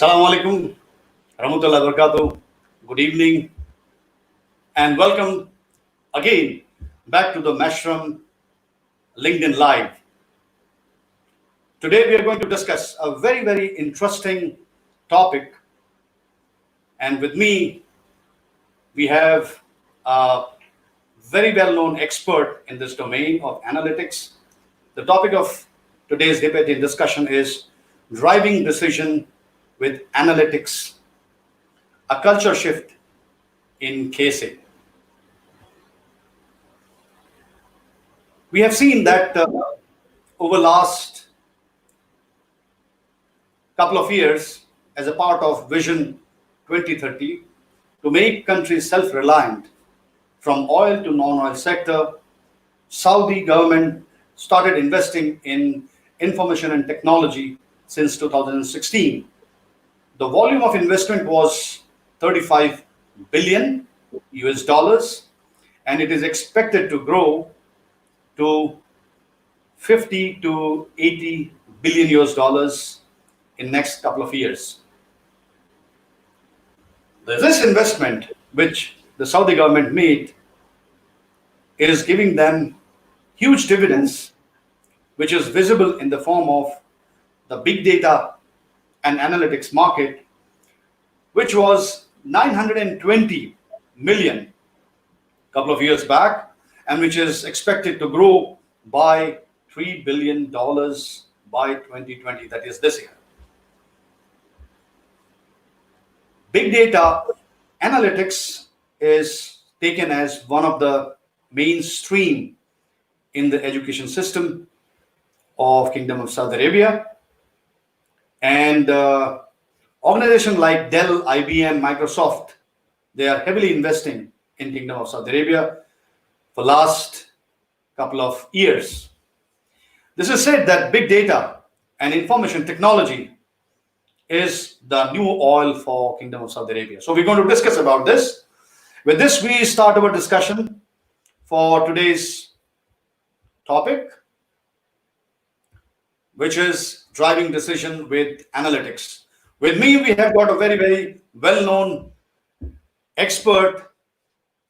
Assalamu alaikum, rahmatullahi wa barakatuh. Good evening, and welcome again back to the Mashroom LinkedIn Live. Today we are going to discuss a very, very interesting topic, and with me we have a very well-known expert in this domain of analytics. The topic of today's debate and discussion is driving decision with analytics, a culture shift in KSA. We have seen that over last couple of years, as a part of Vision 2030, to make countries self-reliant from oil to non-oil sector, Saudi government started investing in information and technology since 2016. The volume of investment was 35 billion US dollars, and it is expected to grow to 50 to 80 billion US dollars in next couple of years. This investment which the Saudi government made is giving them huge dividends, which is visible in the form of the big data and analytics market, which was 920 million a couple of years back, and which is expected to grow by $3 billion by 2020, that is this year. Big data analytics is taken as one of the mainstream in the education system of Kingdom of Saudi Arabia, and organizations like DELL, IBM, Microsoft, they are heavily investing in Kingdom of Saudi Arabia for last couple of years. This is said that big data and information technology is the new oil for Kingdom of Saudi Arabia. So we're going to discuss about this. With this, we start our discussion for today's topic, which is driving decision with analytics. With me, we have got a very, very well-known expert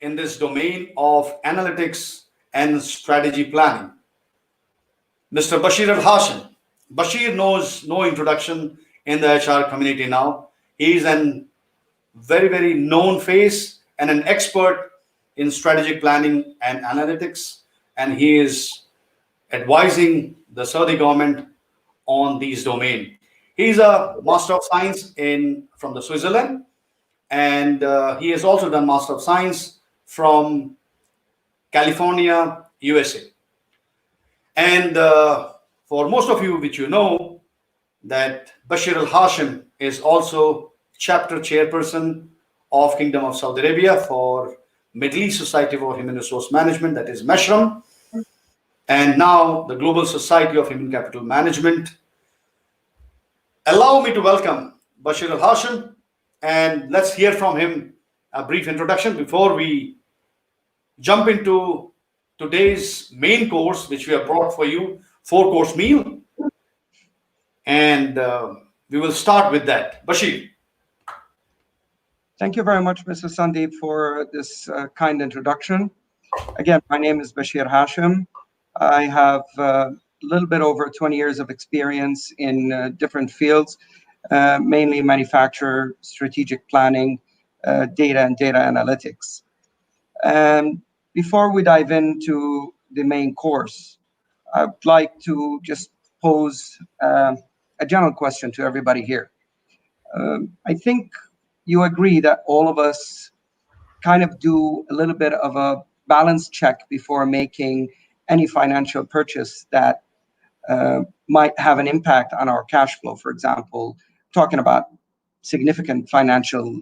in this domain of analytics and strategy planning, Mr. Bashir Al-Hashim. Bashir knows no introduction in the HR community now. He is a very, very known face and an expert in strategic planning and analytics, and he is advising the Saudi government on these domains. He's a Master of Science from the Switzerland, and he has also done Master of Science from California, USA. And for most of you, which you know, that Bashir Al-Hashim is also chapter chairperson of Kingdom of Saudi Arabia for Middle East Society for Human Resource Management, that is Mashroom, and now the Global Society of Human Capital Management. Allow me to welcome Bashir Al-Hashim, and let's hear from him a brief introduction before we jump into today's main course, which we have brought for you, 4-course meal. And we will start with that. Bashir. Thank you very much, Mr. Sandeep, for this kind introduction. Again, my name is Bashir Hashim. I have a little bit over 20 years of experience in different fields, mainly manufacture, strategic planning, data and data analytics. Before we dive into the main course, I'd like to just pose a general question to everybody here. I think you agree that all of us kind of do a little bit of a balance check before making any financial purchase that might have an impact on our cash flow. For example, talking about significant financial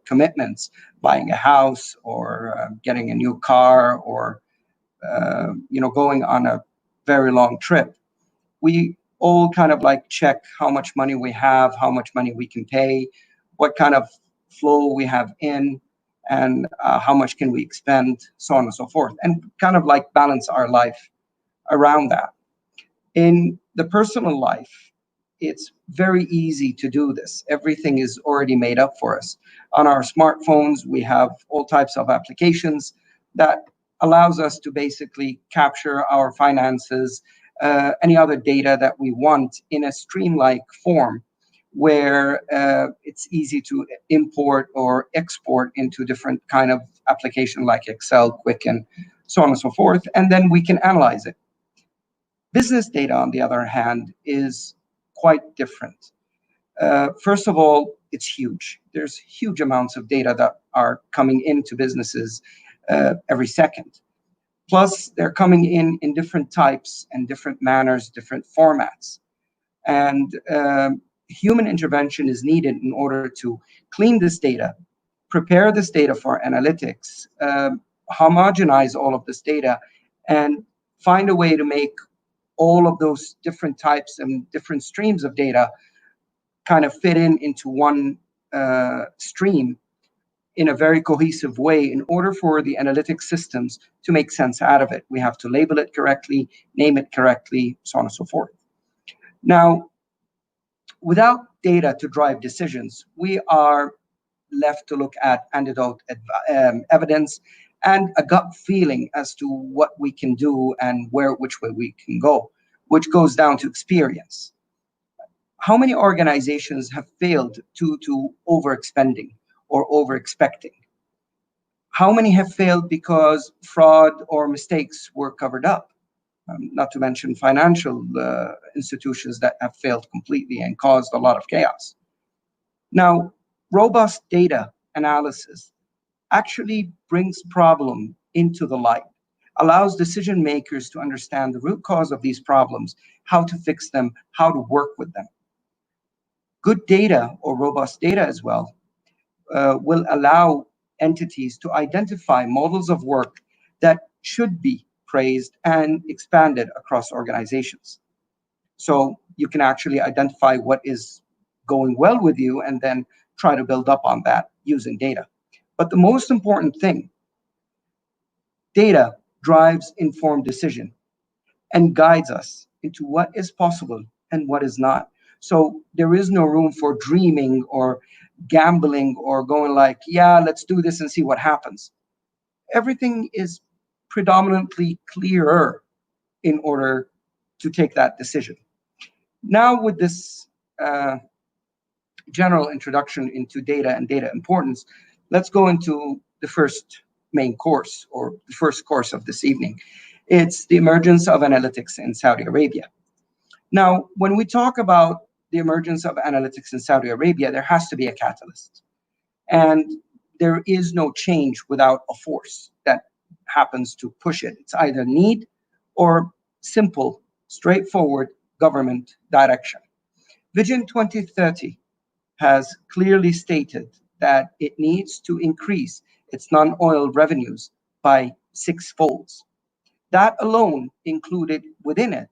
commitments, buying a house or getting a new car, or going on a very long trip. We all kind of like check how much money we have, how much money we can pay, what kind of flow we have in, and how much can we expend, so on and so forth, and kind of like balance our life around that. In the personal life, it's very easy to do this. Everything is already made up for us. On our smartphones, we have all types of applications that allows us to basically capture our finances, any other data that we want in a stream-like form, where it's easy to import or export into different kind of application like Excel, Quicken, so on and so forth, and then we can analyze it. Business data, on the other hand, is quite different. First of all, it's huge. There's huge amounts of data that are coming into businesses every second. Plus, they're coming in different types and different manners, different formats. And human intervention is needed in order to clean this data, prepare this data for analytics, homogenize all of this data, and find a way to make all of those different types and different streams of data kind of fit into one stream in a very cohesive way in order for the analytic systems to make sense out of it. We have to label it correctly, name it correctly, so on and so forth. Now, without data to drive decisions, we are left to look at anecdote evidence and a gut feeling as to what we can do and which way we can go, which goes down to experience. How many organizations have failed to overexpending or overexpecting? How many have failed because fraud or mistakes were covered up? Not to mention financial institutions that have failed completely and caused a lot of chaos. Now, robust data analysis actually brings problem into the light, allows decision makers to understand the root cause of these problems, how to fix them, how to work with them. Good data, or robust data as well, will allow entities to identify models of work that should be praised and expanded across organizations. So you can actually identify what is going well with you and then try to build up on that using data. But the most important thing, data drives informed decision and guides us into what is possible and what is not. So there is no room for dreaming or gambling or going like, yeah, let's do this and see what happens. Everything is predominantly clearer in order to take that decision. Now, with this general introduction into data and data importance, let's go into the first main course, or the first course of this evening. It's the emergence of analytics in Saudi Arabia. Now, when we talk about the emergence of analytics in Saudi Arabia, there has to be a catalyst. And there is no change without a force that happens to push it. It's either need or simple, straightforward government direction. Vision 2030 has clearly stated that it needs to increase its non-oil revenues by 6-fold. That alone included within it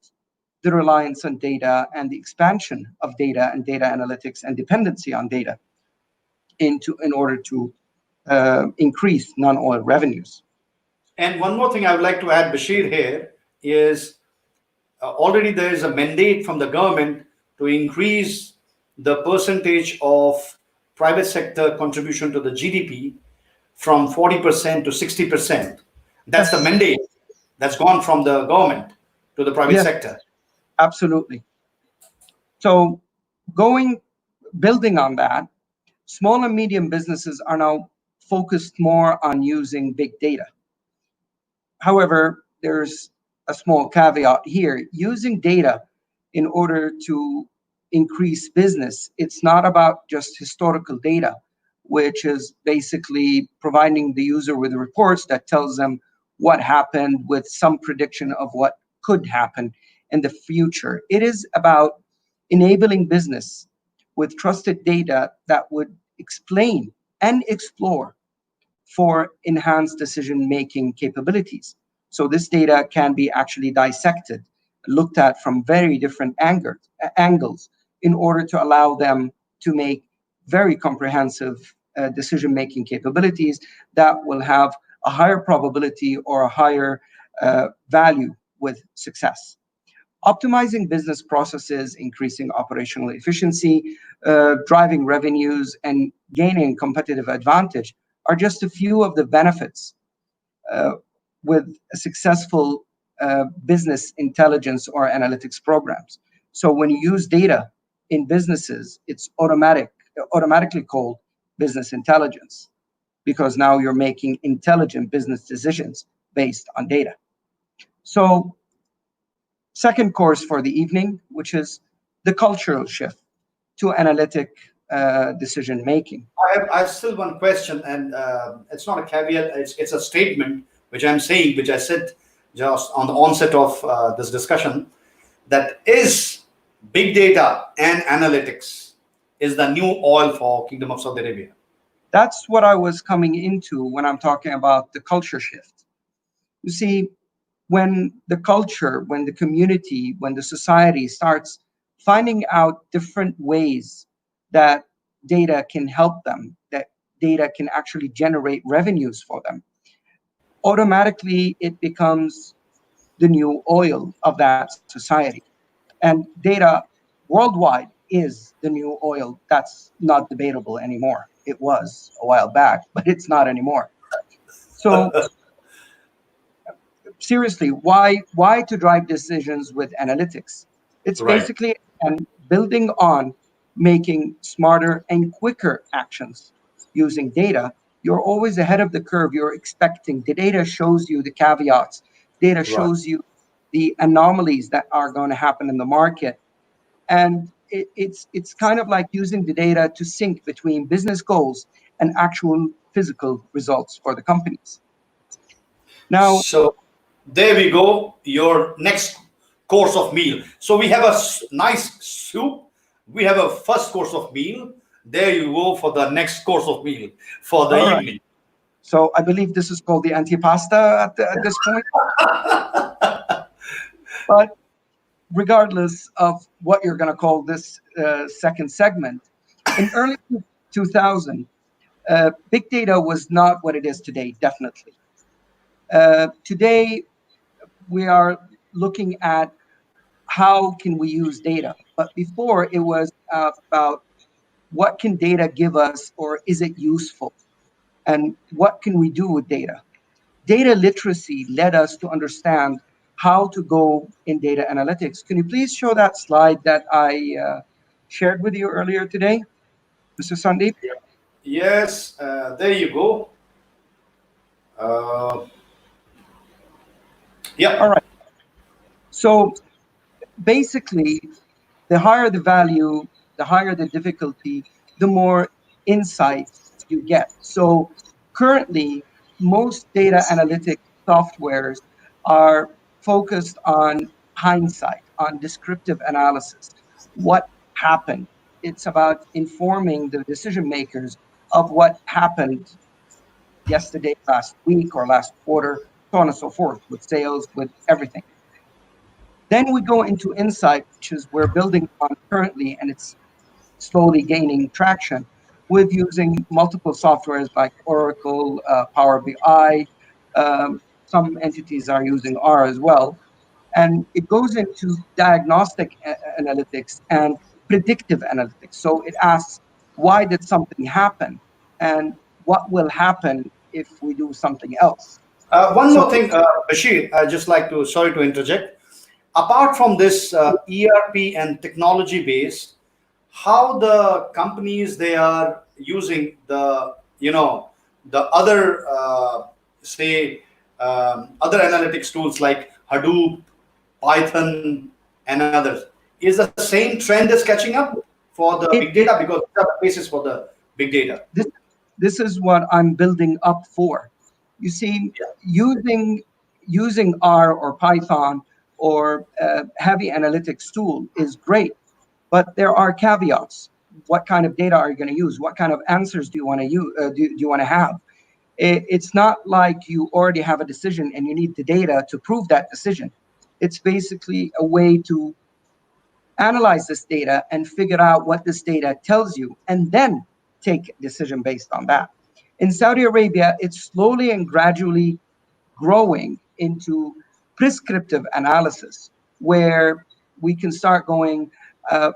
the reliance on data and the expansion of data and data analytics and dependency on data in order to increase non-oil revenues. And one more thing I would like to add, Bashir, here is already there is a mandate from the government to increase the percentage of private sector contribution to the GDP from 40% to 60%. That's the mandate that's gone from the government to the private sector. Absolutely. So building on that, small and medium businesses are now focused more on using big data. However, there's a small caveat here. Using data in order to increase business, it's not about just historical data, which is basically providing the user with reports that tells them what happened with some prediction of what could happen in the future. It is about enabling business with trusted data that would explain and explore for enhanced decision-making capabilities. So this data can be actually dissected, looked at from very different angles in order to allow them to make very comprehensive decision-making capabilities that will have a higher probability or a higher value with success. Optimizing business processes, increasing operational efficiency, driving revenues, and gaining competitive advantage are just a few of the benefits uh, with successful business intelligence or analytics programs. So when you use data in businesses, it's automatically called business intelligence because now you're making intelligent business decisions based on data. So second course for the evening, which is the cultural shift to analytic decision making. I have still one question, and it's not a caveat. It's a statement which I'm saying, which I said just on the onset of this discussion, that is big data and analytics is the new oil for Kingdom of Saudi Arabia. That's what I was coming into when I'm talking about the culture shift. You see, when the culture, when the community, when the society starts finding out different ways that data can help them, that data can actually generate revenues for them, automatically it becomes the new oil of that society. And data worldwide is the new oil. That's not debatable anymore. It was a while back, but it's not anymore. So seriously, why to drive decisions with analytics? It's Right, basically building on making smarter and quicker actions using data. You're always ahead of the curve. You're expecting the data shows you the caveats. Data right. shows you the anomalies that are going to happen in the market, and it's kind of like using the data to sync between business goals and actual physical results for the companies. Now, So there we go. Your next course of meal. So we have a nice soup. We have a first course of meal. There you go for the next course of meal for the all right. evening. So I believe this is called the antipasta at this point. But regardless of what you're going to call this second segment, in early 2000, big data was not what it is today, definitely. Today, we are looking at how can we use data. But before, it was about what can data give us or is it useful? And what can we do with data? Data literacy led us to understand how to go in data analytics. Can you please show that slide that I shared with you earlier today, Mr. Sandeep? Yes, there you go. Uh, All yeah, right. So basically, the higher the value, the higher the difficulty, the more insights you get. So currently, most data analytic softwares are focused on hindsight, on descriptive analysis. What happened? It's about informing the decision makers of what happened yesterday, last week, or last quarter, so on and so forth, with sales, with everything. Then we go into insight, which is we're building on currently, and it's slowly gaining traction with using multiple softwares like Oracle, Power BI. Some entities are using R as well. And it goes into diagnostic analytics and predictive analytics. So it asks, why did something happen? And what will happen if we do something else? one So more thing, Bashir. I just like to sorry to interject. Apart from this ERP and technology base, how the companies they are using the the other say other analytics tools like Hadoop, Python, and others. Is the same trend is catching up for the big it data because these are the basis for the big data. this this is what I'm building up for. You see, Yeah. using R or Python or heavy analytics tool is great, but there are caveats. What kind of data are you going to use? What kind of answers do you want to use? Do you want to have? It's not like you already have a decision and you need the data to prove that decision. It's basically a way to analyze this data and figure out what this data tells you, and then take a decision based on that. In Saudi Arabia, it's slowly and gradually growing into prescriptive analysis, where we can start going,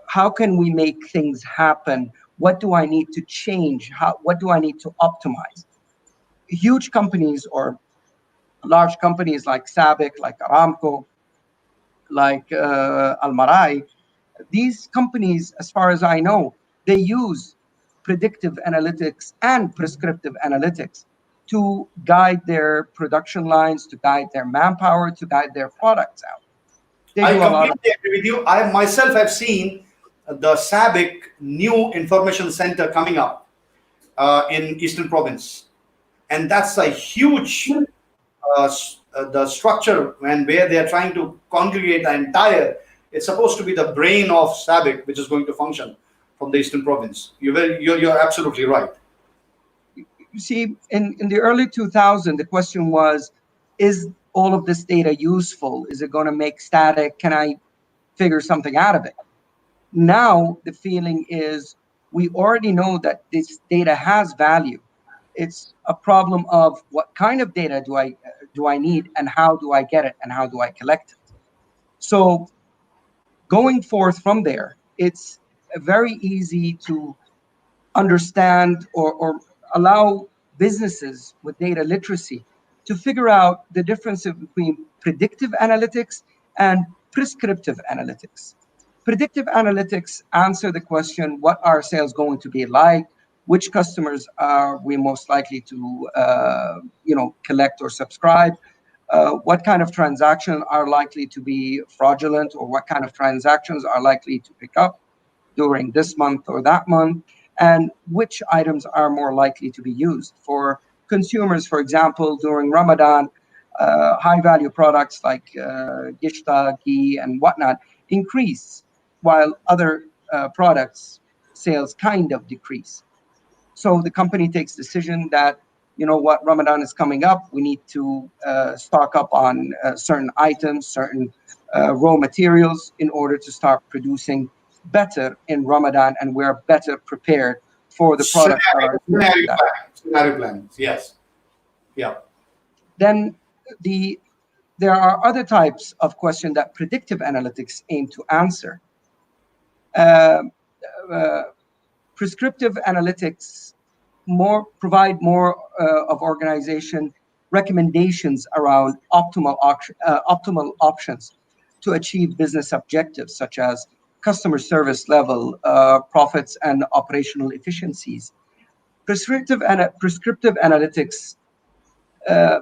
how can we make things happen? What do I need to change? What do I need to optimize? Huge companies or large companies like SABIC, like Aramco, like Almarai, these companies, as far as I know, they use predictive analytics and prescriptive analytics to guide their production lines, to guide their manpower, to guide their products out. They I do a lot of. completely agree with you. I myself have seen the SABIC new information center coming up in Eastern Province, and that's a huge the structure and where they are trying to congregate the entire. It's supposed to be the brain of SABIC, which is going to function from the Eastern Province. You're absolutely right. You see, in the early 2000s, the question was, is all of this data useful? Is it going to make static? Can I figure something out of it? Now the feeling is we already know that this data has value. It's a problem of what kind of data do I need, and how do I get it, and how do I collect it. So going forth from there, it's very easy to understand, or allow businesses with data literacy to figure out the difference between predictive analytics and prescriptive analytics. Predictive analytics answer the question, what are sales going to be like? Which customers are we most likely to collect or subscribe? What kind of transactions are likely to be fraudulent, or what kind of transactions are likely to pick up during this month or that month, and which items are more likely to be used. For consumers, for example, during Ramadan, high value products like gishta, ghee, and whatnot increase, while other products sales kind of decrease. So the company takes decision that, you know what, Ramadan is coming up. We need to stock up on certain items, certain raw materials, in order to start producing better in Ramadan, and we're better prepared for the products that are used in that. Scenario plans. Yes. Yeah. Then the there are other types of question that predictive analytics aim to answer. Uh, uh, Prescriptive analytics provide more of organization recommendations around optimal options to achieve business objectives, such as customer service level, profits, and operational efficiencies. Prescriptive analytics uh,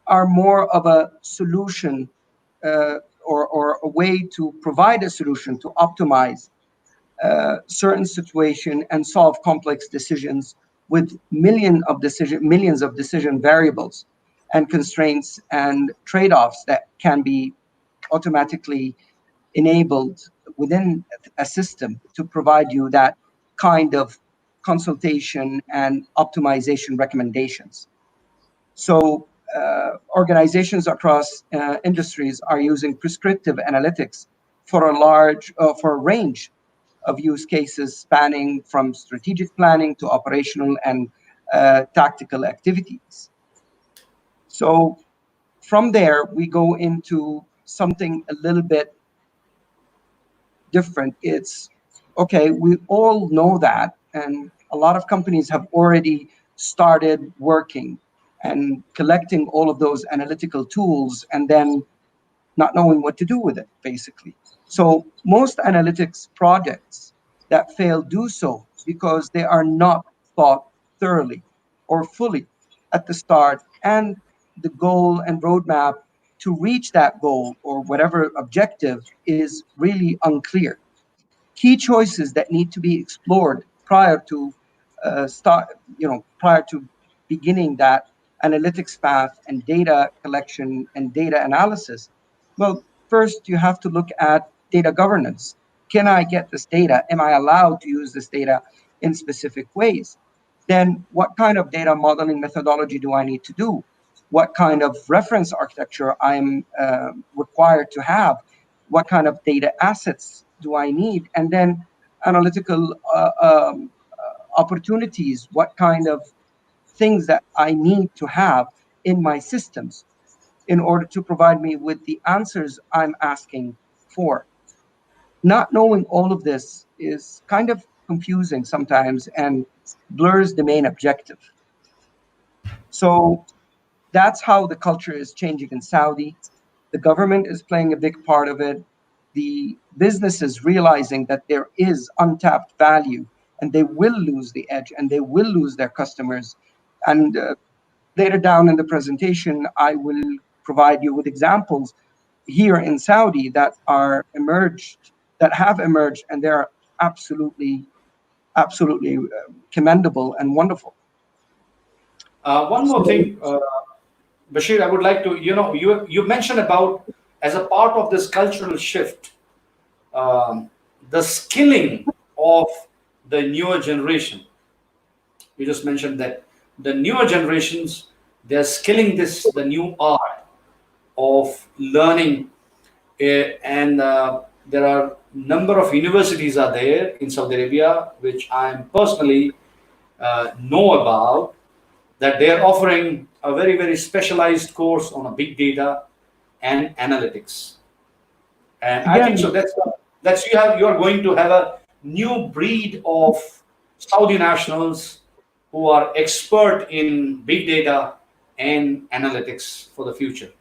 are more of a solution, or a way to provide a solution to optimize certain situation and solve complex decisions with millions of decision variables and constraints and trade-offs that can be automatically enabled within a system to provide you that kind of consultation and optimization recommendations. So organizations across industries are using prescriptive analytics for a range of use cases spanning from strategic planning to operational and tactical activities. So from there, we go into something a little bit different. It's okay, we all know that, and a lot of companies have already started working and collecting all of those analytical tools, and then not knowing what to do with it, basically. So most analytics projects that fail do so because they are not thought thoroughly or fully at the start, and the goal and roadmap to reach that goal or whatever objective is really unclear. Key choices that need to be explored prior to prior to beginning that analytics path and data collection and data analysis. Well, first you have to look at data governance. Can I get this data? Am I allowed to use this data in specific ways? Then what kind of data modeling methodology do I need to do? What kind of reference architecture I'm required to have? What kind of data assets do I need? And then analytical opportunities, what kind of things that I need to have in my systems in order to provide me with the answers I'm asking for. Not knowing all of this is kind of confusing sometimes and blurs the main objective. So that's how the culture is changing in Saudi. The government is playing a big part of it. The businesses realizing that there is untapped value and they will lose the edge and they will lose their customers. And later down in the presentation, I will provide you with examples here in Saudi that are emerged, that have emerged, and they're absolutely, absolutely commendable and wonderful. One more So thing, Bashir, I would like to, you mentioned about as a part of this cultural shift, the skilling of the newer generation. You just mentioned that the newer generations, they're skilling the new art of learning, and there are number of universities are there in Saudi Arabia, which I am personally know about, that they are offering a very very specialized course on a big data and analytics. And I think again, so that's you are going to have a new breed of Saudi nationals who are expert in big data and analytics for the future.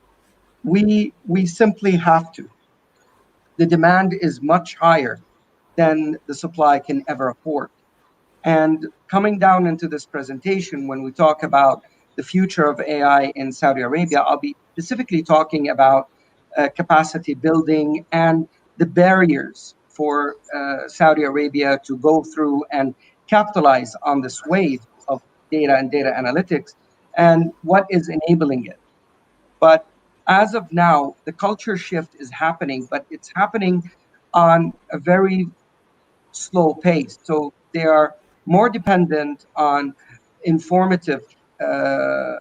we simply have to. The demand is much higher than the supply can ever afford. And coming down into this presentation, when we talk about the future of AI in Saudi Arabia, I'll be specifically talking about capacity building and the barriers for Saudi Arabia to go through and capitalize on this wave of data and data analytics and what is enabling it. But as of now, the culture shift is happening, but it's happening on a very slow pace. So they are more dependent on informative uh,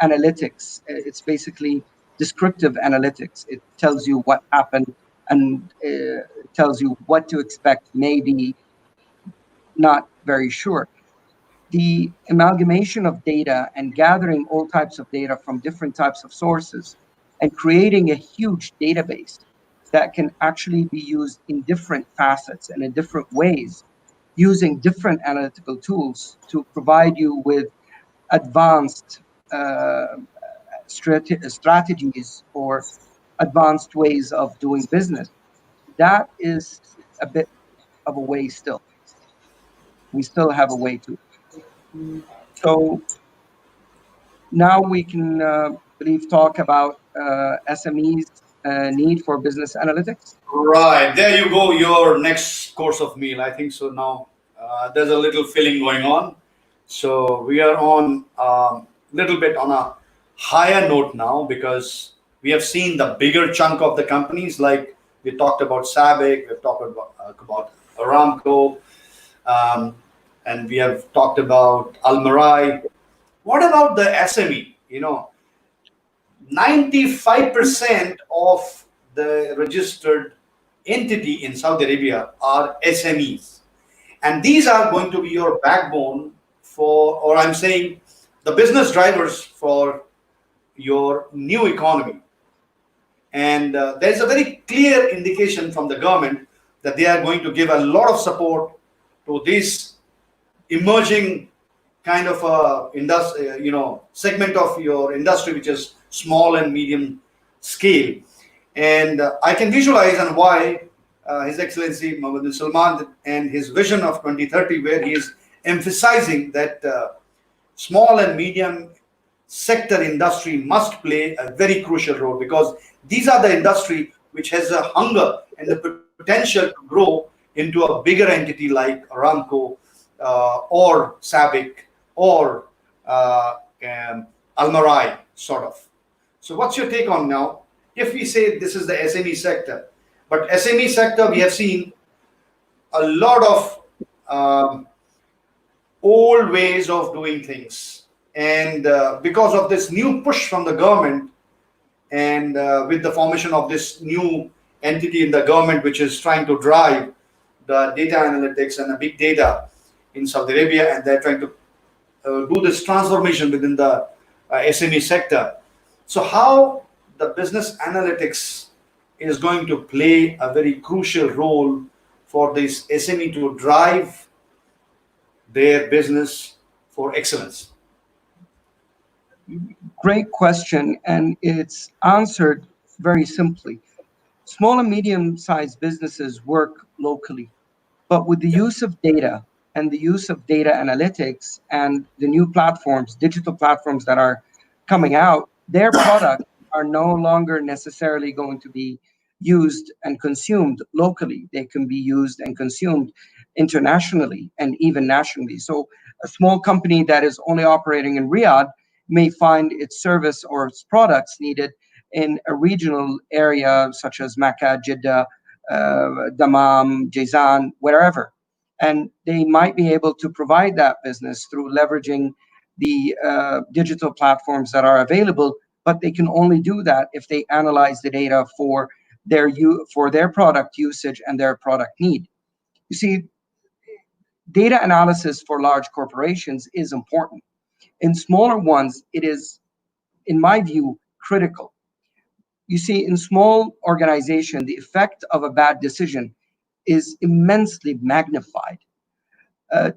analytics. It's basically descriptive analytics. It tells you what happened and tells you what to expect, maybe not very sure. The amalgamation of data and gathering all types of data from different types of sources and creating a huge database that can actually be used in different facets and in different ways using different analytical tools to provide you with advanced uh, strategies or advanced ways of doing business. That is a bit of a way still. We still have a way to. So now we can, believe, talk about SMEs' need for business analytics. Right, there you go, your next course of meal. I think so now. There's a little filling going on. So we are on a little bit on a higher note now because we have seen the bigger chunk of the companies, like we talked about SABIC, we've talked about Aramco, um, and we have talked about Almarai. What about the SME? 95% of the registered entity in Saudi Arabia are SMEs. And these are going to be your backbone for, or I'm saying, the business drivers for your new economy. And there's a very clear indication from the government that they are going to give a lot of support to this emerging kind of segment of your industry, which is small and medium scale. And I can visualize on why His Excellency Mohammed bin Salman and his vision of 2030, where he is emphasizing that small and medium sector industry must play a very crucial role, because these are the industry which has a hunger and the potential to grow into a bigger entity like Aramco or SABIC or Almarai, sort of. So what's your take on now? If we say this is the SME sector, but SME sector, we have seen a lot of old ways of doing things. And because of this new push from the government, and with the formation of this new entity in the government, which is trying to drive the data analytics and the big data in Saudi Arabia, and they're trying to do this transformation within the SME sector. So how the business analytics is going to play a very crucial role for this SME to drive their business for excellence? Great question, and it's answered very simply. Small and medium-sized businesses work locally. But with the Yeah. use of data and the use of data analytics and the new platforms, digital platforms that are coming out, their products are no longer necessarily going to be used and consumed locally. They can be used and consumed internationally and even nationally. So a small company that is only operating in Riyadh may find its service or its products needed in a regional area such as Makkah, Jeddah, Dammam, Jizan, wherever. And they might be able to provide that business through leveraging the digital platforms that are available, but they can only do that if they analyze the data for their product usage and their product need. You see, data analysis for large corporations is important. In smaller ones, it is, in my view, critical. You see, in small organization, the effect of a bad decision is immensely magnified.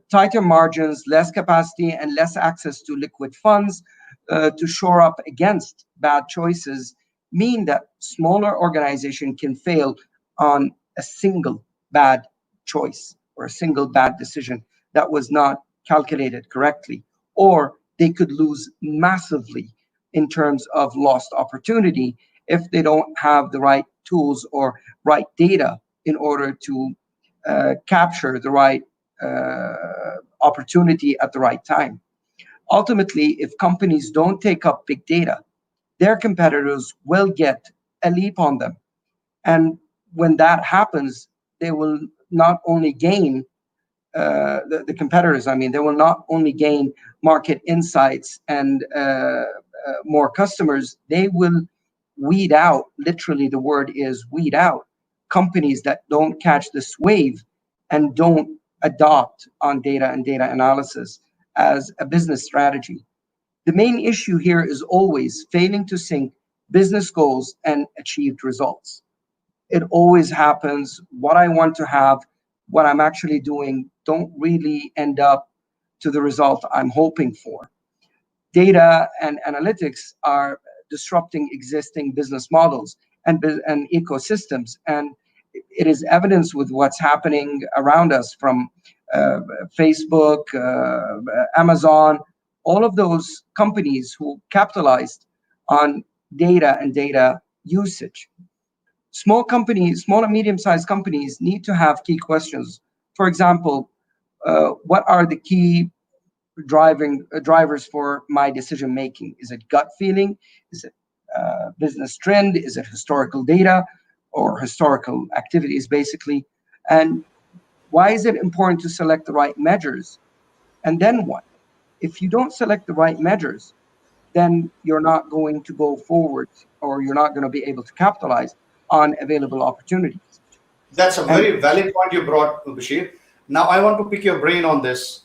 Tighter margins, less capacity, and less access to liquid funds to shore up against bad choices mean that smaller organization can fail on a single bad choice or a single bad decision that was not calculated correctly, or they could lose massively in terms of lost opportunity if they don't have the right tools or right data in order to capture the right opportunity at the right time. Ultimately, if companies don't take up big data, their competitors will get a leap on them. And when that happens, they will not only gain the competitors, I mean, they will not only gain market insights and more customers, they will weed out, literally the word is weed out, companies that don't catch this wave and don't adopt on data and data analysis as a business strategy. The main issue here is always failing to sync business goals and achieved results. It always happens. What I want to have, what I'm actually doing, don't really end up to the result I'm hoping for. Data and analytics are disrupting existing business models and ecosystems, and it is evidence with what's happening around us from Facebook, Amazon, all of those companies who capitalized on data and data usage. Small companies, small and medium-sized companies need to have key questions. For example, what are the key drivers for my decision making? Is it gut feeling? Is it business trend? Is it historical data or historical activities, basically? And why is it important to select the right measures? And then what? If you don't select the right measures, then you're not going to go forward, or you're not going to be able to capitalize on available opportunities. That's a And very valid point you brought, Bashir. Now, I want to pick your brain on this.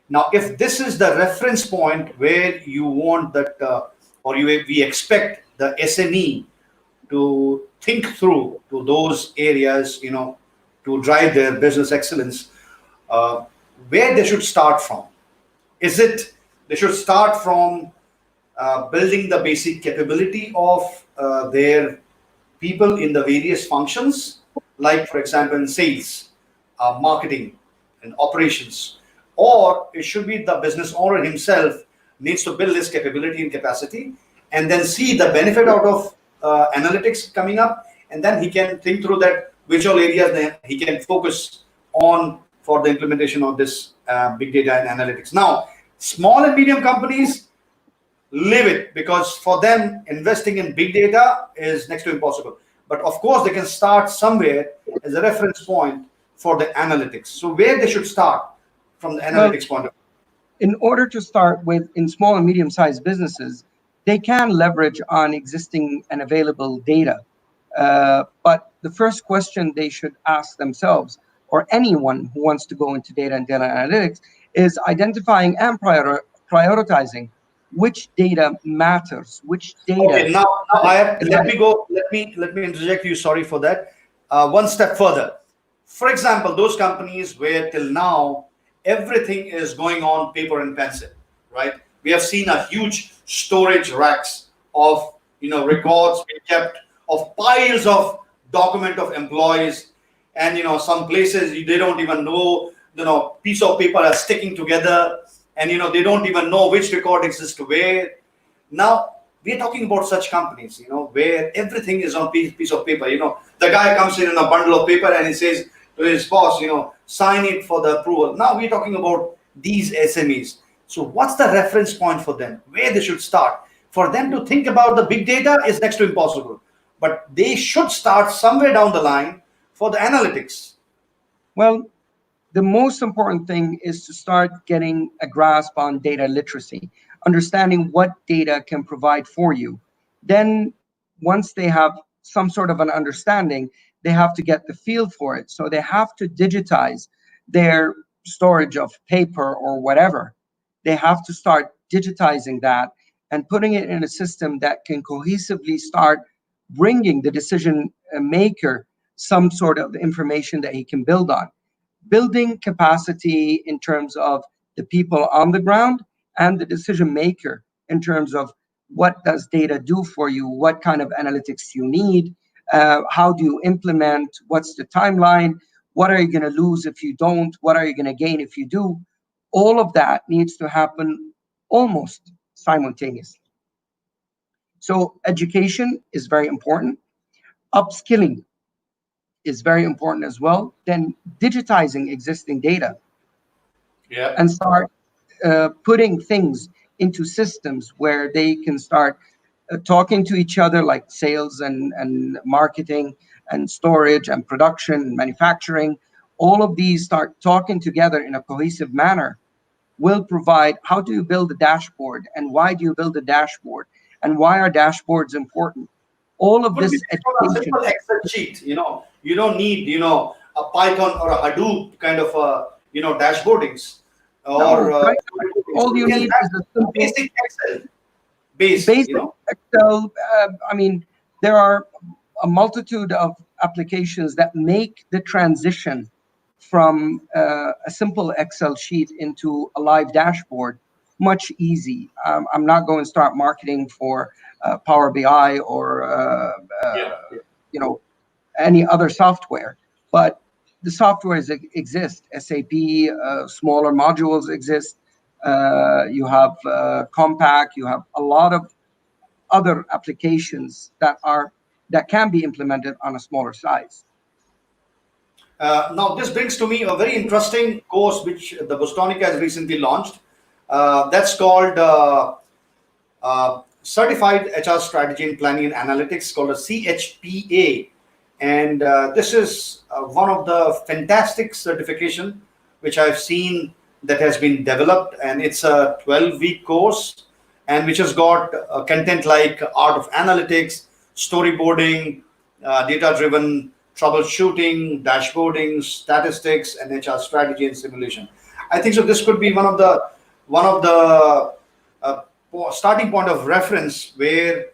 Now, if this is the reference point where you want that, we expect the SME to think through to those areas, to drive their business excellence, uh, where they should start from. Is it they should start from building the basic capability of their people in the various functions, like, for example, in sales, marketing, and operations? Or it should be the business owner himself needs to build his capability and capacity and then see the benefit out of analytics coming up. And then he can think through that which all areas that he can focus on for the implementation of this big data and analytics. Now, small and medium companies live it because for them investing in big data is next to impossible, but of course they can start somewhere as a reference point for the analytics. So where they should start from the well, analytics point of in order to start with, in small and medium-sized businesses, they can leverage on existing and available data. But the first question they should ask themselves, or anyone who wants to go into data and data analytics, is identifying and prioritizing which data matters, which data. Okay, now I have, let Right. me go. Let me interject you. Sorry for that. One step further. For example, those companies where till now everything is going on paper and pencil, right? We have seen a huge storage racks of records being kept, of piles of document of employees, and some places they don't even know piece of paper are sticking together, and they don't even know which record exists where. Now we are talking about such companies, where everything is on piece of paper. The guy comes in a bundle of paper and he says to his boss, sign it for the approval. Now we're talking about these SMEs. So what's the reference point for them? Where they should start? For them to think about the big data is next to impossible. But they should start somewhere down the line for the analytics. Well, the most important thing is to start getting a grasp on data literacy, understanding what data can provide for you. Then, once they have some sort of an understanding, they have to get the feel for it. So they have to digitize their storage of paper or whatever. They have to start digitizing that and putting it in a system that can cohesively start bringing the decision maker some sort of information that he can build on. Building capacity in terms of the people on the ground and the decision maker in terms of what does data do for you, what kind of analytics you need, how do you implement, what's the timeline, what are you going to lose if you don't, what are you going to gain if you do. All of that needs to happen almost simultaneously. So education is very important. Upskilling is very important as well. Then digitizing existing data Yeah. and start putting things into systems where they can start talking to each other, like sales and marketing and storage and production and manufacturing. All of these start talking together in a cohesive manner will provide how do you build a dashboard and why do you build a dashboard and why are dashboards important. All of Could be this based on a education. simple Excel sheet. You don't need a Python or a Hadoop kind of dashboardings or No, right? so All we you can need is a have simple basic Excel base. basic Excel. I mean, there are a multitude of applications that make the transition from a simple Excel sheet into a live dashboard much easy. I'm not going to start marketing for Power BI or Yeah. you know any other software, but the softwares exist. SAP, smaller modules exist. You have Compact. You have a lot of other applications that can be implemented on a smaller size. Now this brings to me a very interesting course which the Bostonica has recently launched. That's called Certified HR Strategy and Planning and Analytics, called a CHPA. And this is one of the fantastic certification which I've seen that has been developed, and it's a 12-week course, and which has got content like art of analytics, storyboarding, data-driven troubleshooting, dashboarding, statistics, and HR strategy and simulation. I think so. This could be one of the starting point of reference where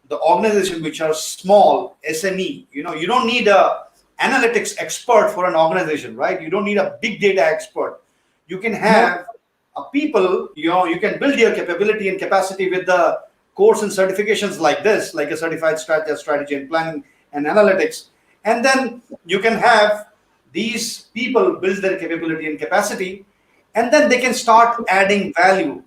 the organization which are small SME, you don't need a analytics expert for an organization, right? You don't need a big data expert. You can No, have a people, you can build your capability and capacity with the course and certifications like this, like a certified strategy and planning and analytics. And then you can have these people build their capability and capacity, and then they can start adding value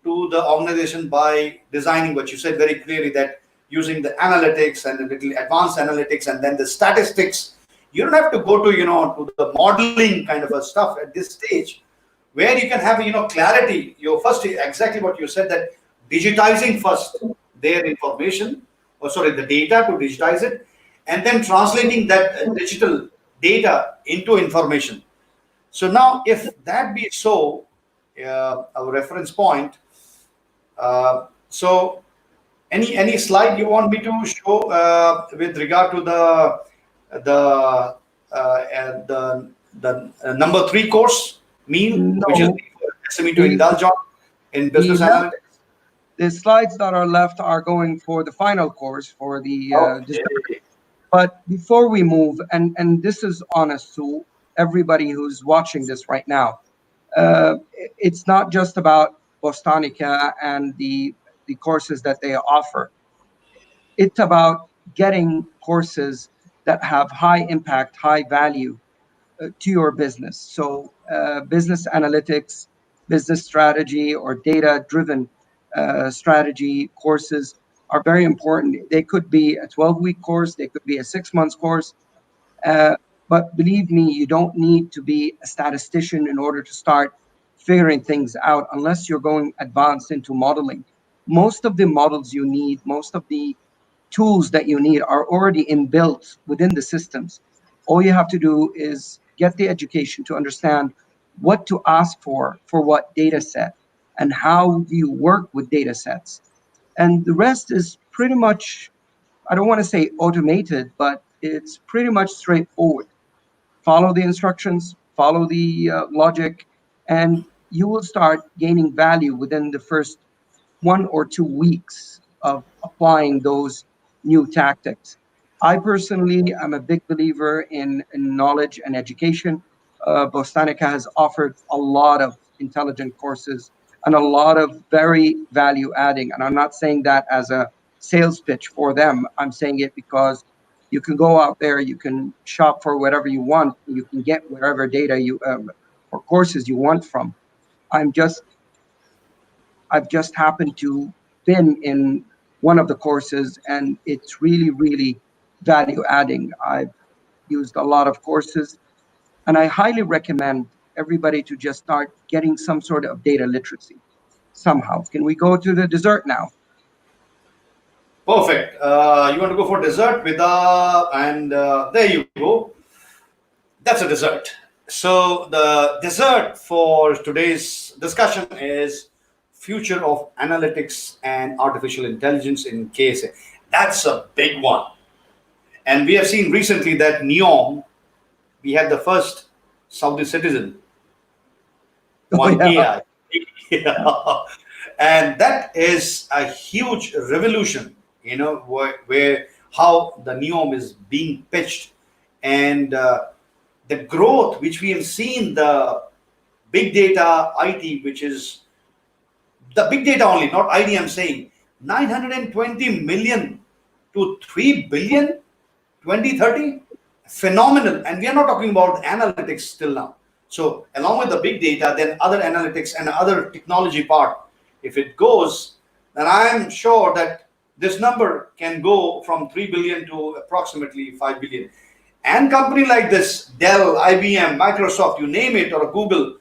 to the organization by designing what you said very clearly, that using the analytics and a little advanced analytics and then the statistics. You don't have to go to the modeling kind of a stuff at this stage, where you can have clarity. You first, exactly what you said, that digitizing first their information, or sorry, the data, to digitize it, and then translating that digital data into information. So now, if that be so, our reference point. So, any slide you want me to show with regard to the number three course meal, which is no. for SME to The indulge on in the business analytics? The slides that are left are going for the final course for the dessert. Okay. But before we move, and this is honest to everybody who's watching this right now, it's not just about Bostanica and the courses that they offer. It's about getting courses that have high impact, high value to your business. So business analytics, business strategy, or data-driven strategy courses are very important. They could be a 12-week course, they could be a 6 months course, uh, but believe me, you don't need to be a statistician in order to start figuring things out unless you're going advanced into modeling. Most of the models you need, most of the tools that you need are already inbuilt within the systems. All you have to do is get the education to understand what to ask for what data set, and how do you work with data sets. And the rest is pretty much, I don't want to say automated, but it's pretty much straightforward. Follow the instructions, follow the logic, and you will start gaining value within the first 1 or 2 weeks of applying those new tactics. I personally am a big believer in knowledge and education. Bostanica has offered a lot of intelligent courses and a lot of very value adding. And I'm not saying that as a sales pitch for them. I'm saying it because you can go out there, you can shop for whatever you want, you can get wherever data you or courses you want from. I'm just I've just happened to been in one of the courses, and it's really, really value adding. I've used a lot of courses, and I highly recommend everybody to just start getting some sort of data literacy somehow. Can we go to the dessert now? Perfect. You want to go for dessert with and there you go. That's a dessert. So the dessert for today's discussion is future of analytics and artificial intelligence in KSA. That's a big one. And we have seen recently that NEOM, we had the first Saudi citizen Oh on yeah, AI. Yeah. And that is a huge revolution, where how the NEOM is being pitched, and the growth which we have seen, the big data IT, which is the big data only, not ID, I'm saying 920 million to 3 billion 2030. Phenomenal. And we are not talking about analytics still now. So along with the big data, then other analytics and other technology part, if it goes, then I'm sure that this number can go from 3 billion to approximately 5 billion. And company like this, Dell, IBM, Microsoft, you name it, or Google,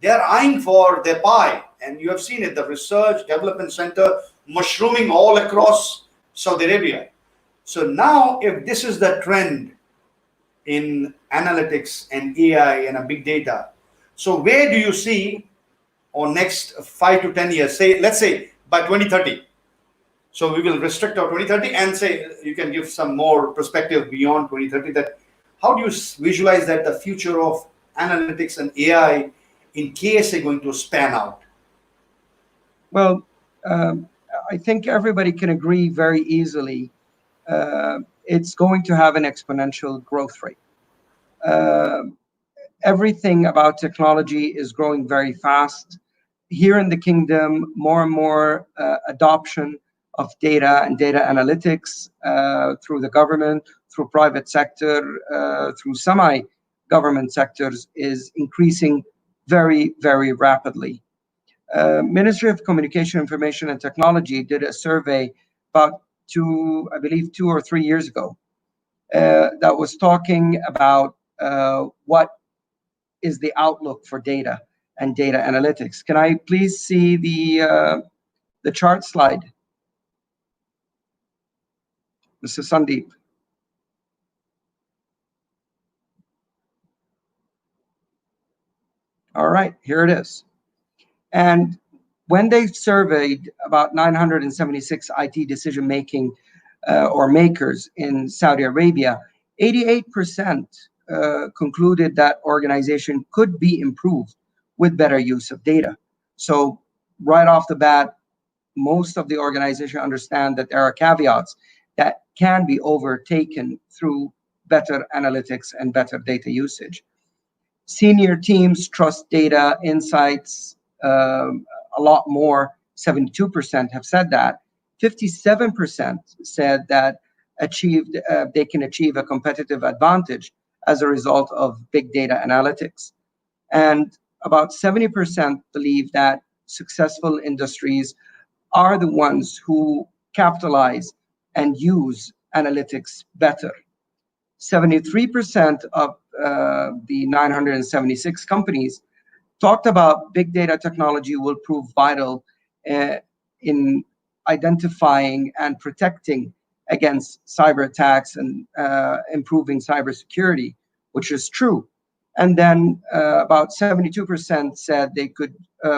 they are eyeing for their pie. And you have seen it, the research development center mushrooming all across Saudi Arabia. So now, if this is the trend in analytics and AI and a big data, so where do you see on next 5 to 10 years? Say, let's say by 2030. So we will restrict our 2030 and say you can give some more perspective beyond 2030. That how do you visualize that the future of analytics and AI in KSA going to span out? well, um, I think everybody can agree very easily. It's going to have an exponential growth rate. Uh, Everything about technology is growing very fast. Here in the kingdom, more and more adoption of data and data analytics through the government, through private sector, through semi-government sectors is increasing very, very rapidly. Ministry of Communication, Information and Technology did a survey about I believe 2 or 3 years ago, that was talking about what is the outlook for data and data analytics. Can I please see the chart slide, Mr. Sandeep? All right, here it is. And when they surveyed about 976 IT decision making or makers in Saudi Arabia, 88% concluded that organization could be improved with better use of data. So right off the bat, most of the organization understand that there are caveats that can be overtaken through better analytics and better data usage. Senior teams trust data insights a lot more. 72% have said that. 57% said that they can achieve a competitive advantage as a result of big data analytics. And about 70% believe that successful industries are the ones who capitalize and use analytics better. 73% of the 976 companies talked about big data technology will prove vital in identifying and protecting against cyber attacks and improving cybersecurity, which is true. And then about 72% said they could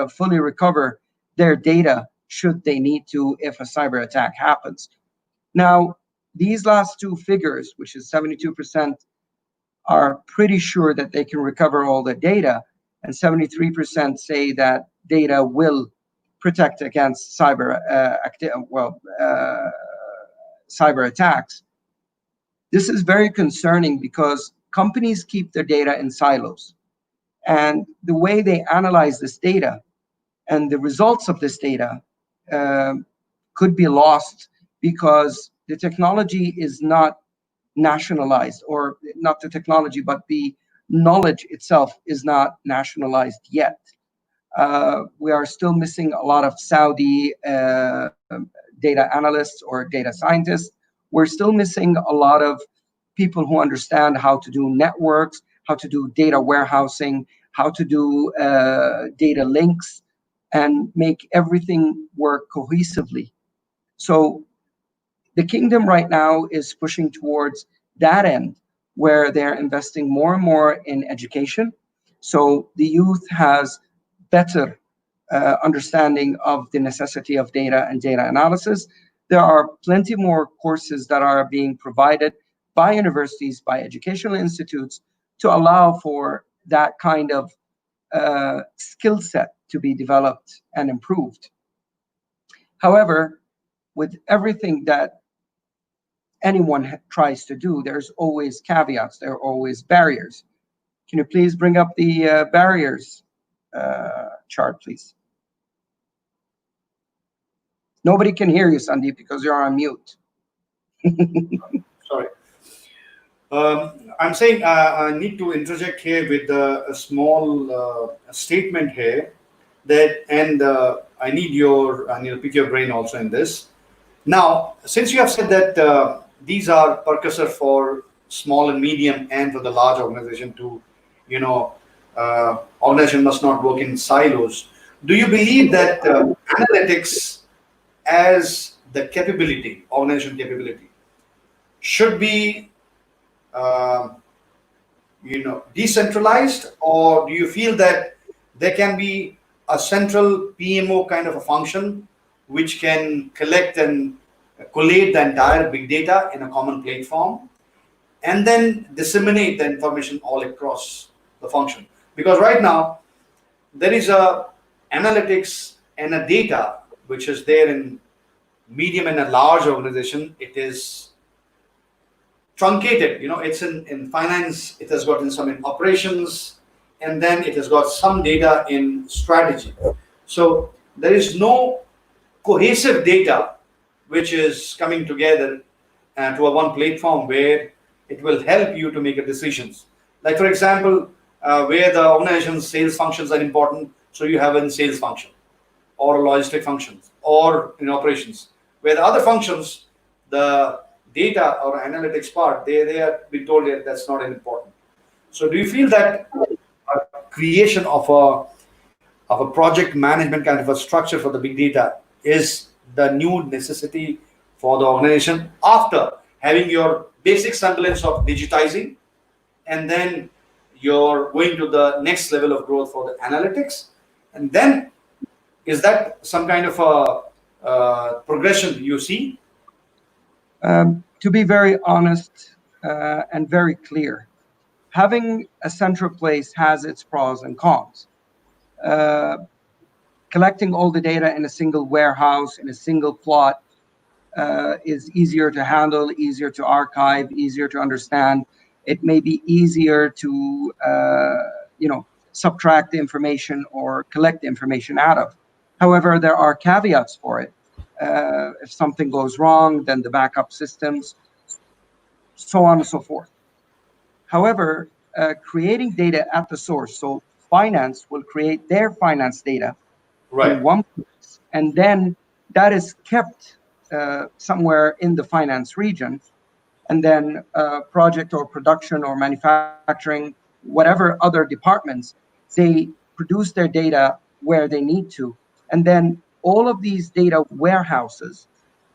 fully recover their data should they need to if a cyber attack happens. Now, these last two figures, which is 72%, are pretty sure that they can recover all the data, and 73% say that data will protect against cyber attacks. This is very concerning because companies keep their data in silos, and the way they analyze this data and the results of this data could be lost because the technology is not nationalized, or not the technology, but the knowledge itself is not nationalized yet. We are still missing a lot of Saudi data analysts or data scientists. We're still missing a lot of people who understand how to do networks, how to do data warehousing, how to do data links, and make everything work cohesively. So the kingdom right now is pushing towards that end, where they're investing more and more in education. So the youth has better understanding of the necessity of data and data analysis. There are plenty more courses that are being provided by universities, by educational institutes, to allow for that kind of skill set to be developed and improved. However, with everything that anyone tries to do, there's always caveats, there are always barriers. Can you please bring up the barriers chart, please? Nobody can hear you, Sandeep, because you're on mute. Sorry. I'm saying I need to interject here with a small statement here that, and I need to pick your brain also in this. Now, since you have said that these are precursor for small and medium and for the large organization to, organization must not work in silos. Do you believe that analytics as the capability, organization capability, should be decentralized, or do you feel that there can be a central PMO kind of a function which can collect and collate the entire big data in a common platform and then disseminate the information all across the function? Because right now there is a analytics and a data which is there in medium and a large organization. It is truncated, it's in finance, it has got in some in operations, and then it has got some data in strategy. So there is no cohesive data which is coming together to a one platform where it will help you to make a decisions. Like for example, where the organization's sales functions are important, so you have a sales function or logistic functions or in operations, where the other functions, the data or analytics part, they are being told that that's not important. So do you feel that a creation of a project management kind of a structure for the big data is the new necessity for the organization after having your basic semblance of digitizing, and then you're going to the next level of growth for the analytics? And then is that some kind of a progression you see? To be very honest and very clear, having a central place has its pros and cons. collecting all the data in a single warehouse, in a single plot, is easier to handle, easier to archive, easier to understand. It may be easier to, subtract the information or collect the information out of. However, there are caveats for it. If something goes wrong, then the backup systems, so on and so forth. However, creating data at the source, so finance will create their finance data in Right. one place, and then that is kept somewhere in the finance region, and then project or production or manufacturing, whatever other departments, they produce their data where they need to, and then all of these data warehouses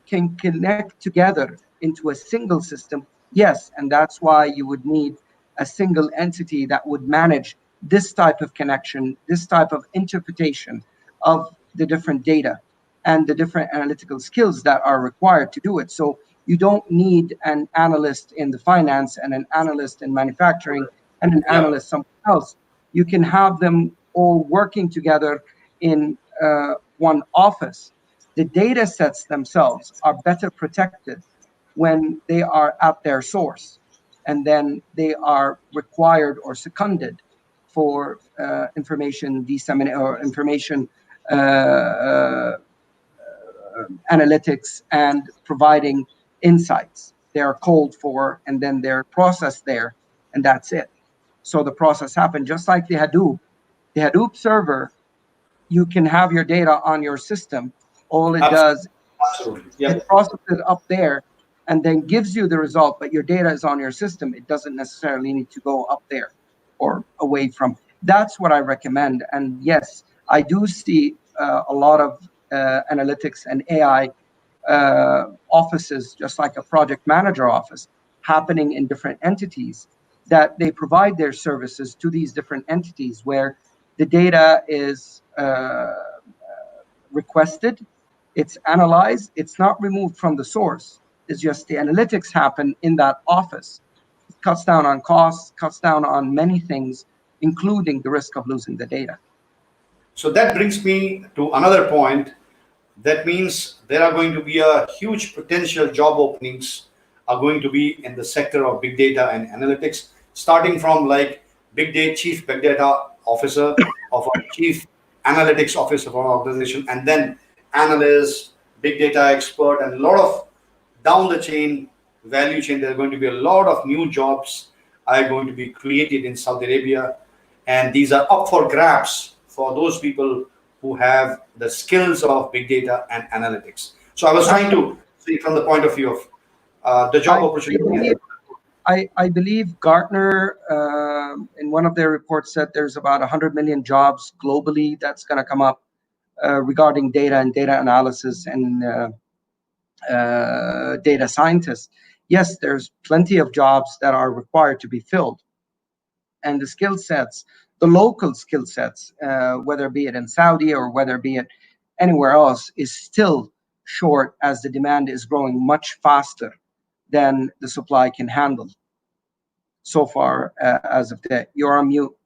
can connect together into a single system. Yes, and that's why you would need a single entity that would manage this type of connection, this type of interpretation of the different data and the different analytical skills that are required to do it. So you don't need an analyst in the finance and an analyst in manufacturing and an Yeah. analyst somewhere else. You can have them all working together in one office. The data sets themselves are better protected when they are at their source, and then they are required or seconded for information dissemination or information analytics and providing insights. They are called for and then they're processed there, and that's it. So the process happened just like the Hadoop. The Hadoop server, you can have your data on your system. All it Absolutely. does is Absolutely. it Yep. processes it up there and then gives you the result, but your data is on your system. It doesn't necessarily need to go up there or away from. That's what I recommend. And yes, I do see a lot of analytics and AI offices, just like a project manager office, happening in different entities, that they provide their services to these different entities where the data is requested, it's analyzed, it's not removed from the source. It's just the analytics happen in that office. It cuts down on costs, cuts down on many things, including the risk of losing the data. So that brings me to another point. That means there are going to be a huge potential job openings are going to be in the sector of big data and analytics, starting from like big data chief big data officer of a chief analytics officer of an organization, and then analyst, big data expert, and a lot of down the chain value chain. There are going to be a lot of new jobs are going to be created in Saudi Arabia, and these are up for grabs for those people who have the skills of big data and analytics. So I was trying to see from the point of view of the job I, I opportunity. believe I believe Gartner, in one of their reports, said there's about 100 million jobs globally that's going to come up regarding data and data analysis and data scientists. Yes, there's plenty of jobs that are required to be filled, and the skill sets, the local skill sets, whether be it in Saudi or whether be it anywhere else, is still short as the demand is growing much faster than the supply can handle so far as of today. You're on mute.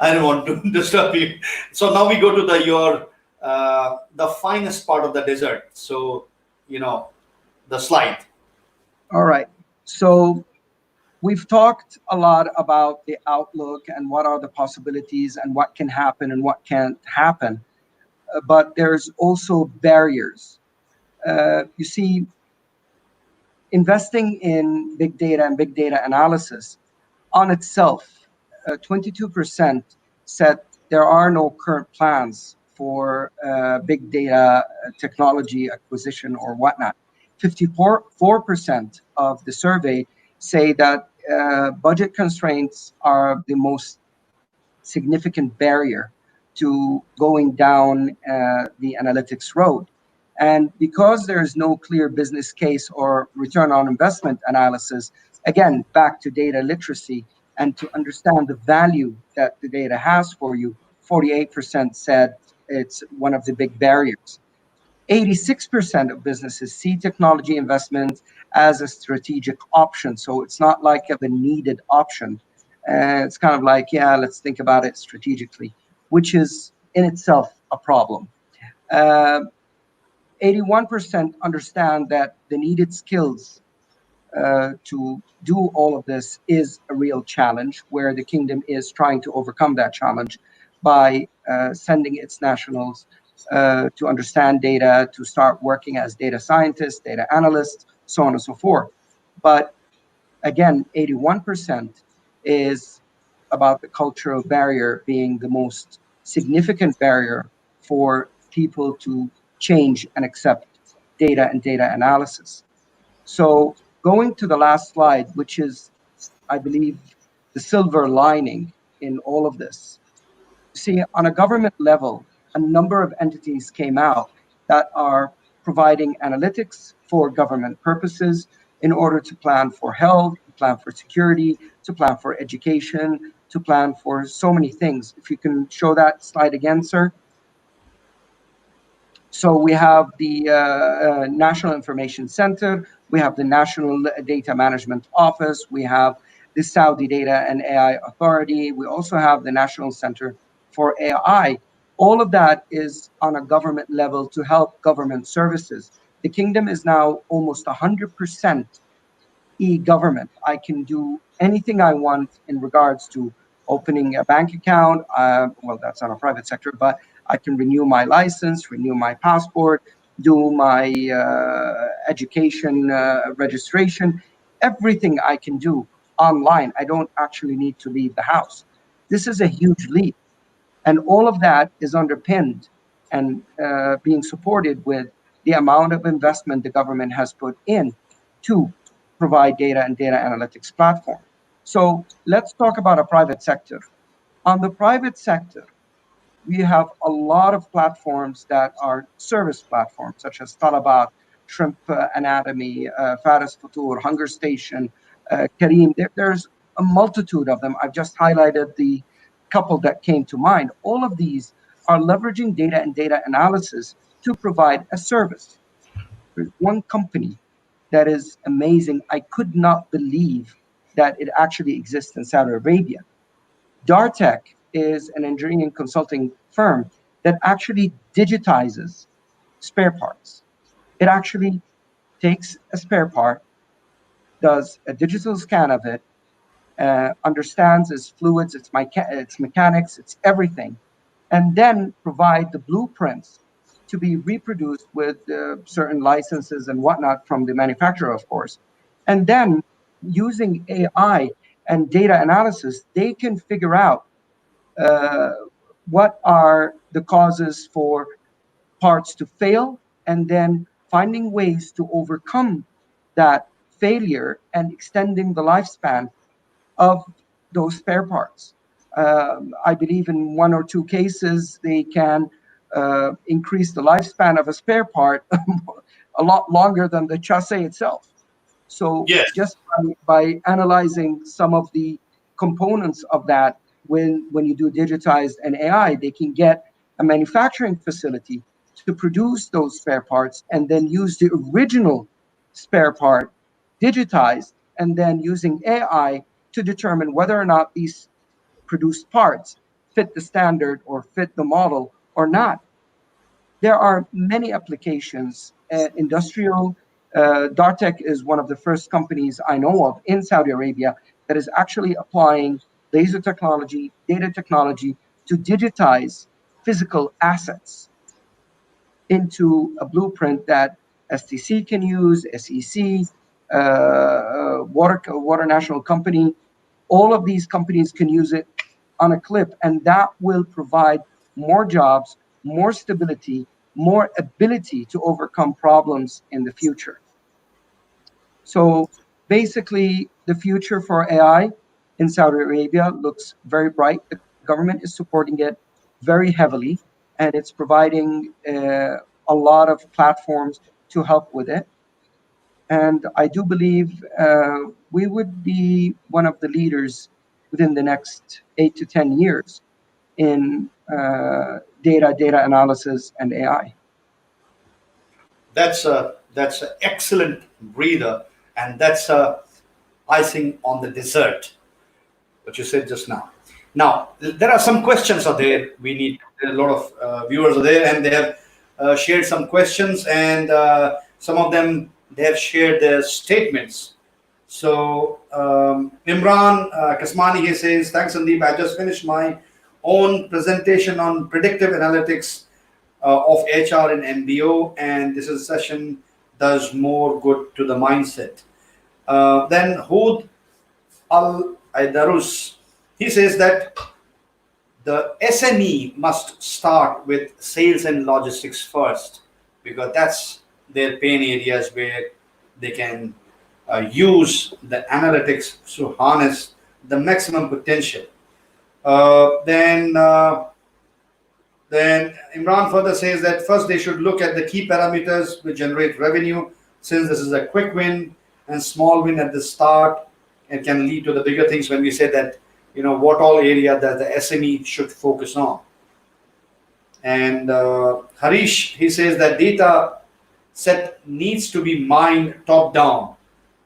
I don't want to disturb you. So now we go to the finest part of the desert. So the slide. All right. So we've talked a lot about the outlook and what are the possibilities and what can happen and what can't happen. But there's also barriers. You see, investing in big data and big data analysis on itself, 22% said there are no current plans for big data technology acquisition or whatnot. 54% of the survey say that budget constraints are the most significant barrier to going down the analytics road. And because there is no clear business case or return on investment analysis, again, back to data literacy and to understand the value that the data has for you, 48% said it's one of the big barriers. 86% of businesses see technology investment as a strategic option. So it's not like of a needed option. It's kind of like, yeah, let's think about it strategically, which is in itself a problem. Uh, 81% understand that the needed skills to do all of this is a real challenge, where the kingdom is trying to overcome that challenge by sending its nationals to understand data, to start working as data scientists, data analysts, so on and so forth. But again, 81% is about the cultural barrier being the most significant barrier for people to change and accept data and data analysis. So going to the last slide, which is, I believe, the silver lining in all of this. See, on a government level, a number of entities came out that are providing analytics for government purposes in order to plan for health, to plan for security, to plan for education, to plan for so many things. If you can show that slide again, sir. So we have the National Information Center, we have the National Data Management Office, we have the Saudi Data and AI Authority, we also have the National Center for AI. All of that is on a government level to help government services. The kingdom is now almost 100% e-government. I can do anything I want in regards to opening a bank account. Well, that's on a private sector, but I can renew my license, renew my passport, do my education registration. Everything I can do online. I don't actually need to leave the house. This is a huge leap. And all of that is underpinned and being supported with the amount of investment the government has put in to provide data and data analytics platform. So let's talk about a private sector. On the private sector, we have a lot of platforms that are service platforms, such as Talabat, Shrimp Anatomy, Faris Futur, Hunger Station, Kareem. There's a multitude of them. I've just highlighted the couple that came to mind. All of these are leveraging data and data analysis to provide a service. There's one company that is amazing. I could not believe that it actually exists in Saudi Arabia. Dartech is an engineering and consulting firm that actually digitizes spare parts. It actually takes a spare part, does a digital scan of it, understands its fluids, its mechanics, its everything, and then provide the blueprints to be reproduced with certain licenses and whatnot from the manufacturer, of course. And then using AI and data analysis, they can figure out uh, what are the causes for parts to fail, and then finding ways to overcome that failure and extending the lifespan of those spare parts. I believe in one or two cases, they can increase the lifespan of a spare part a lot longer than the chassis itself. So Yes. just by analyzing some of the components of that, when you do digitized and AI, they can get a manufacturing facility to produce those spare parts and then use the original spare part digitized and then using AI to determine whether or not these produced parts fit the standard or fit the model or not. There are many applications. Industrial, Dartech is one of the first companies I know of in Saudi Arabia that is actually applying laser technology, data technology to digitize physical assets into a blueprint that STC can use, SEC, Water National Company. All of these companies can use it on a clip, and that will provide more jobs, more stability, more ability to overcome problems in the future. So basically, the future for AI in Saudi Arabia looks very bright. The government is supporting it very heavily, and it's providing a lot of platforms to help with it. And I do believe we would be one of the leaders within the next 8 to 10 years in data analysis, and AI. That's an excellent breather, and that's a icing on the dessert. what you said just now. Now, there are some questions are there. We need a lot of viewers are there, and they have shared some questions, and some of them they have shared their statements. So Imran Kasmani, he says, thanks Sandeep. I just finished my own presentation on predictive analytics of HR and MBO, and this is session does more good to the mindset. Then Hud Al Aidarus, he says that the SME must start with sales and logistics first because that's their pain areas where they can use the analytics to harness the maximum potential. Uh, then, uh, then Imran further says that first they should look at the key parameters which generate revenue, since this is a quick win and small win at the start, and can lead to the bigger things when we say that what all area that the SME should focus on. And Harish, he says that data set needs to be mined top down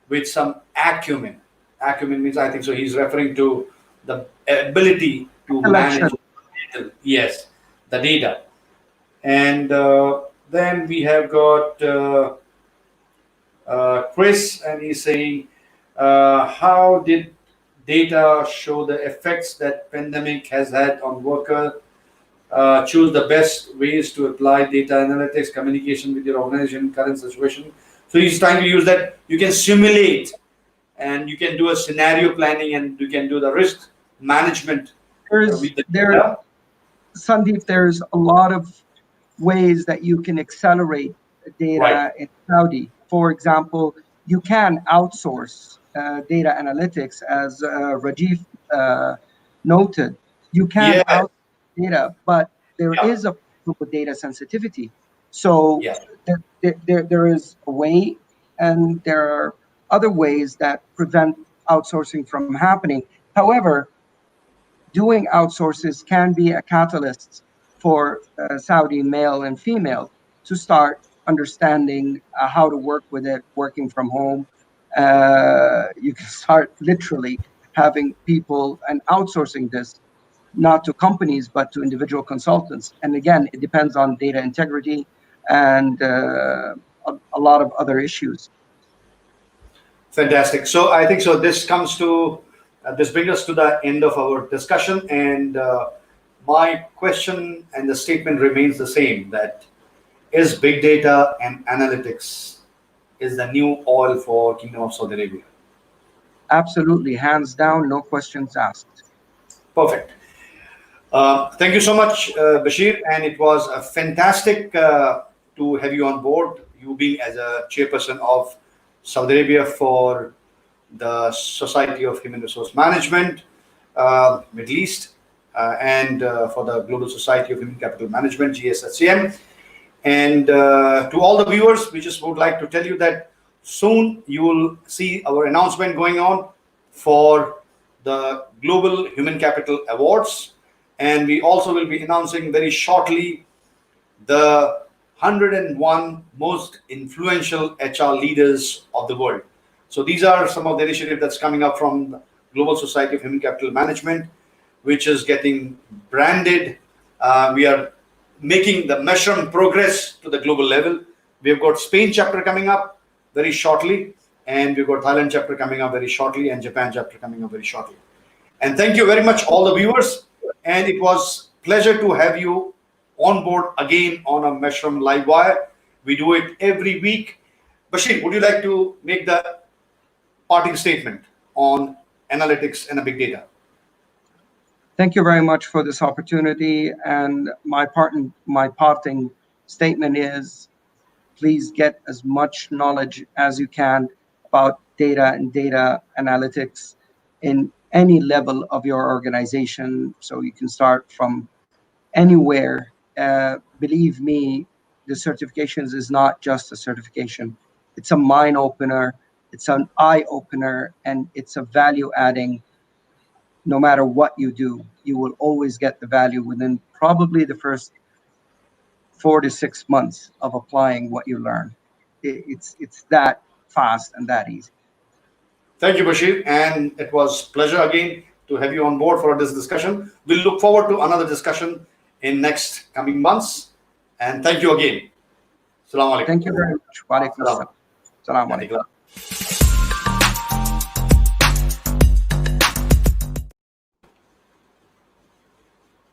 with some acumen. Acumen means, I think so, he's referring to the ability to Collection. manage, yes, the data. And then we have got Chris, and he's saying, how did data show the effects that pandemic has had on worker? Choose the best ways to apply data analytics, communication with your organization, current situation. So he's trying to use that you can simulate and you can do a scenario planning and you can do the risk management There's with the there data. Sandeep, there's a lot of ways that you can accelerate Right. data in Saudi. For example, you can outsource data analytics, as Rajiv noted. You can Yeah. outsource data, but there Yeah. is a problem with data sensitivity. So Yeah. there is a way, and there are other ways that prevent outsourcing from happening. However, doing outsources can be a catalyst for Saudi male and female to start understanding how to work with it, working from home. You can start literally having people and outsourcing this not to companies but to individual consultants. And again, it depends on data integrity and a lot of other issues. Fantastic. So I think so. This comes to this brings us to the end of our discussion, and my question and the statement remains the same: that is big data and analytics is the new oil for Kingdom of Saudi Arabia. Absolutely, hands down, no questions asked. Perfect. Thank you so much, Bashir, and it was a fantastic to have you on board. You being as a chairperson of Saudi Arabia for the Society of Human Resource Management, Middle East, and for the Global Society of Human Capital Management, GSHCM. And to all the viewers, we just would like to tell you that soon you will see our announcement going on for the Global Human Capital Awards. And we also will be announcing very shortly the 101 most influential HR leaders of the world. So these are some of the initiatives that's coming up from the Global Society of Human Capital Management, which is getting branded. We are making the measurement progress to the global level. We've got Spain chapter coming up very shortly, and we've got Thailand chapter coming up very shortly, and Japan chapter coming up very shortly. And thank you very much, all the viewers. And it was pleasure to have you on board again on a Meshram Live Wire. We do it every week. Bashir, would you like to make the parting statement on analytics and big data? Thank you very much for this opportunity. And my parting statement is, please get as much knowledge as you can about data and data analytics in any level of your organization. So you can start from anywhere. Believe me, the certifications is not just a certification. It's a mind opener, it's an eye opener, and it's a value adding. No matter what you do, you will always get the value within probably the first 4 to 6 months of applying what you learn. It's that fast and that easy. Thank you, Bashir. And it was pleasure again. to have you on board for this discussion. We'll look forward to another discussion in next coming months. And thank you again. Assalamu alaikum. Thank you very much. Wa alaikum Salam. assalam. Assalamu alaikum.